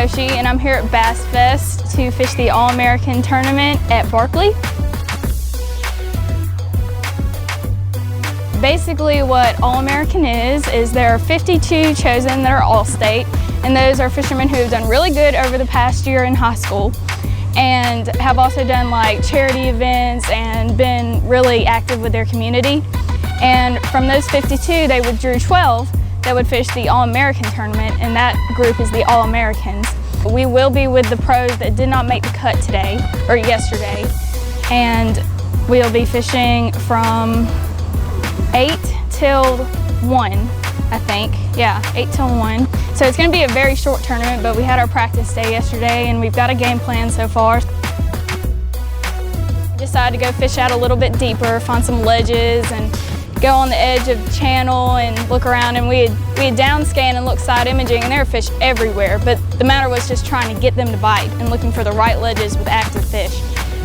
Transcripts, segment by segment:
Foshee, and I'm here at Bass Fest to fish the All-American tournament at Barkley. Basically what All-American is there are 52 chosen that are All-State, and those are fishermen who have done really good over the past year in high school and have also done like charity events and been really active with their community. And from those 52, they withdrew 12 that would fish the All-American tournament, and that group is the All-Americans. We will be with the pros that did not make the cut today, or yesterday, and we'll be fishing from 8 till 1, I think. Yeah, 8 till 1. So it's going to be a very short tournament, but we had our practice day yesterday, and we've got a game plan so far. We decided to go fish out a little bit deeper, find some ledges, and go on the edge of the channel and look around, and we had down scanned and looked side imaging, and there were fish everywhere, but the matter was just trying to get them to bite and looking for the right ledges with active fish.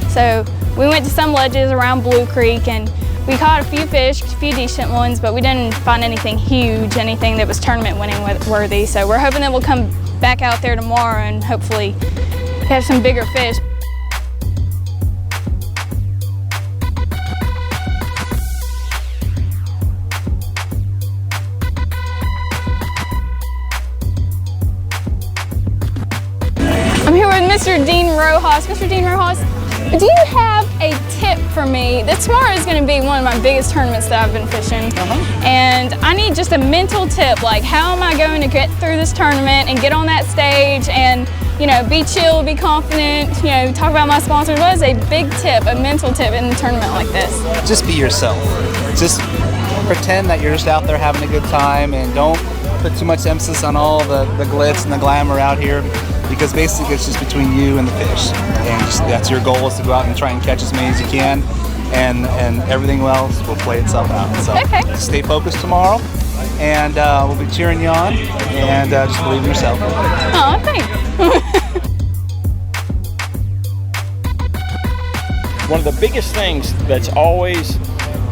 So we went to some ledges around Blue Creek, and we caught a few fish, a few decent ones, but we didn't find anything huge, anything that was tournament winning worthy. So we're hoping that we'll come back out there tomorrow and hopefully have some bigger fish. I'm here with Mr. Dean Rojas. Mr. Dean Rojas, do you have a tip for me? This tomorrow is going to be one of my biggest tournaments that I've been fishing, and I need just a mental tip, like how am I going to get through this tournament and get on that stage and, you know, be chill, be confident, you know, talk about my sponsors. What is a big tip, a mental tip in a tournament like this? Just be yourself. Just pretend that you're just out there having a good time, and don't put too much emphasis on all the glitz and the glamour out here, because basically it's just between you and the fish, and just, that's your goal, is to go out and try and catch as many as you can, and everything else will play itself out. So stay focused tomorrow, and we'll be cheering you on, and just believe in yourself. Oh, thanks. One of the biggest things that's always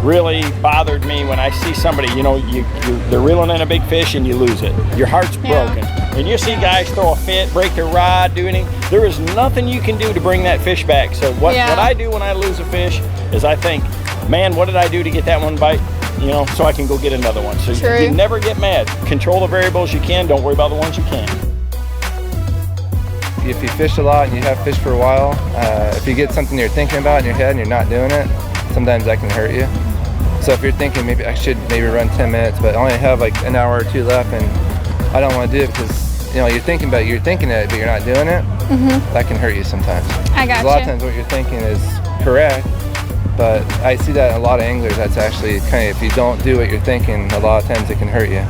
really bothered me when I see somebody, you know, they're reeling in a big fish and you lose it. Your heart's broken. And you see guys throw a fit, break their rod, do anything. There is nothing you can do to bring that fish back. So what I do when I lose a fish is I think, man, what did I do to get that one bite? You know, so I can go get another one. So you never get mad. Control the variables you can. Don't worry about the ones you can't. If you fish a lot and you have fished for a while, if you get something you're thinking about in your head and you're not doing it, sometimes that can hurt you. So if you're thinking maybe I should run 10 minutes, but I only have like an hour or two left and I don't want to do it because, you know, you're thinking about it, but you're not doing it, that can hurt you sometimes. I got you. A lot of times what you're thinking is correct, but I see that in a lot of anglers. That's actually kind of, if you don't do what you're thinking, a lot of times it can hurt you.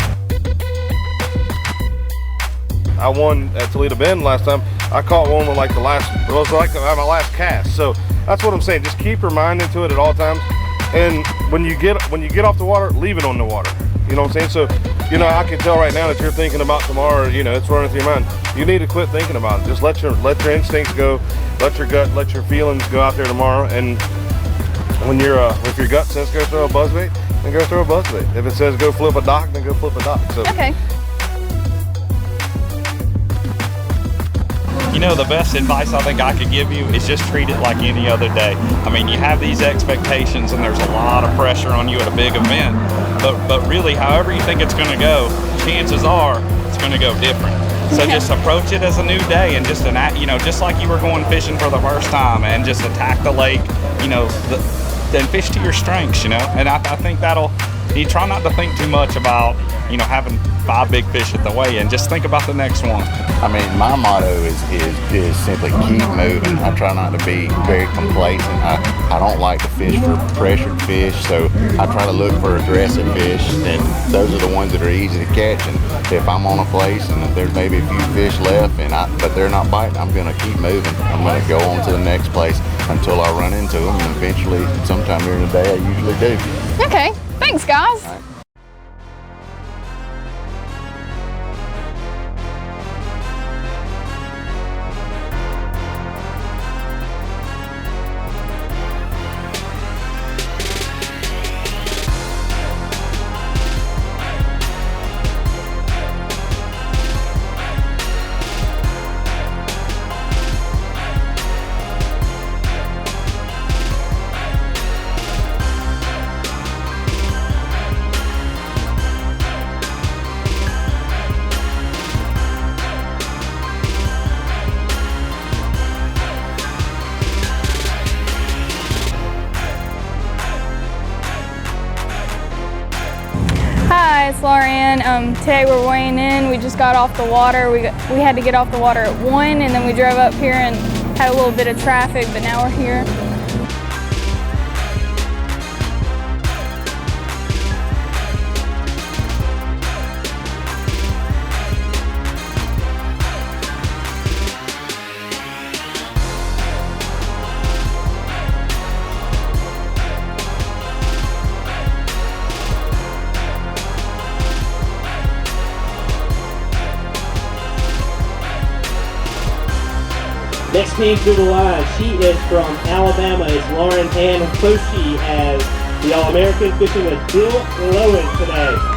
I won at Toledo Bend last time. I caught one with like my last cast. So that's what I'm saying. Just keep your mind into it at all times. And when you get off the water, leave it on the water. You know what I'm saying? So, you know, I can tell right now that you're thinking about tomorrow. You know, it's running through your mind. You need to quit thinking about it. Just let your instincts go, let your gut, let your feelings go out there tomorrow. And when if your gut says go throw a buzzbait, then go throw a buzzbait. If it says go flip a dock, then go flip a dock. So. Okay. You know, the best advice I think I could give you is just treat it like any other day. I mean, you have these expectations and there's a lot of pressure on you at a big event, but really, however you think it's going to go, chances are it's going to go different. So just approach it as a new day, and just just like you were going fishing for the first time, and just attack the lake, you know, then fish to your strengths, you know. And I think you try not to think too much about, you know, having 5 big fish at the weigh in. Just think about the next one. I mean, my motto is simply keep moving. I try not to be very complacent. I don't like to fish for pressured fish, so I try to look for aggressive fish, and those are the ones that are easy to catch. And if I'm on a place and there's maybe a few fish left, but they're not biting, I'm going to keep moving. I'm going to go on to the next place until I run into them, and eventually, sometime during the day, I usually do. Okay, thanks guys. it's Lauren. Today we're weighing in. We just got off the water. We had to get off the water at 1, and then we drove up here and had a little bit of traffic, but now we're here. Next team to the line, she is from Alabama. It's Lauren Ann Foshee as the All-American fishing with Bill Lowen today.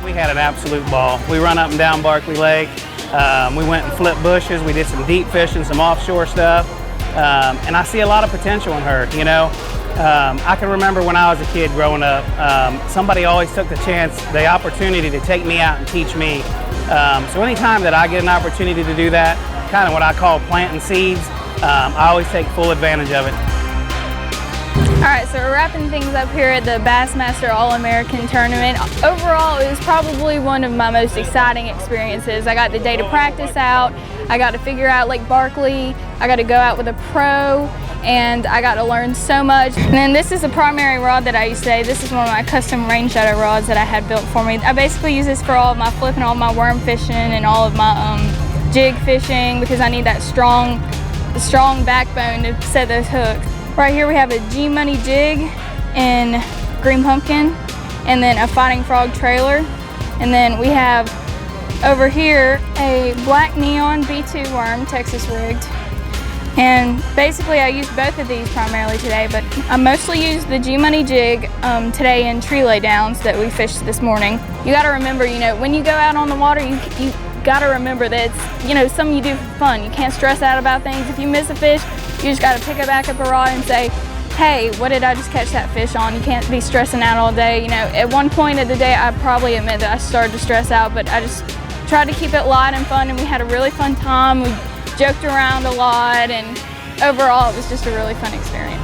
We had an absolute ball. We run up and down Barkley Lake. We went and flipped bushes. We did some deep fishing, some offshore stuff. And I see a lot of potential in her, you know. I can remember when I was a kid growing up, somebody always took the chance, the opportunity to take me out and teach me. So anytime that I get an opportunity to do that, kind of what I call planting seeds, I always take full advantage of it. All right, so we're wrapping things up here at the Bassmaster All-American Tournament. Overall, it was probably one of my most exciting experiences. I got the day to practice out, I got to figure out Lake Barkley, I got to go out with a pro, and I got to learn so much. And then this is the primary rod that I use today. This is one of my custom Rainshadow rods that I had built for me. I basically use this for all of my flipping, all of my worm fishing, and all of my jig fishing, because I need that strong backbone to set those hooks. Right here we have a Gmoney jig in green pumpkin, and then a fighting frog trailer. And then we have over here a black neon B2 worm, Texas rigged. And basically I used both of these primarily today, but I mostly used the Gmoney jig today in tree laydowns that we fished this morning. You gotta remember, you know, when you go out on the water, you gotta remember that it's, you know, something you do for fun. You can't stress out about things. If you miss a fish, you just gotta pick back up a rod and say, hey, what did I just catch that fish on? You can't be stressing out all day. You know, at one point of the day, I probably admit that I started to stress out, but I just tried to keep it light and fun, and we had a really fun time. We joked around a lot, and overall, it was just a really fun experience.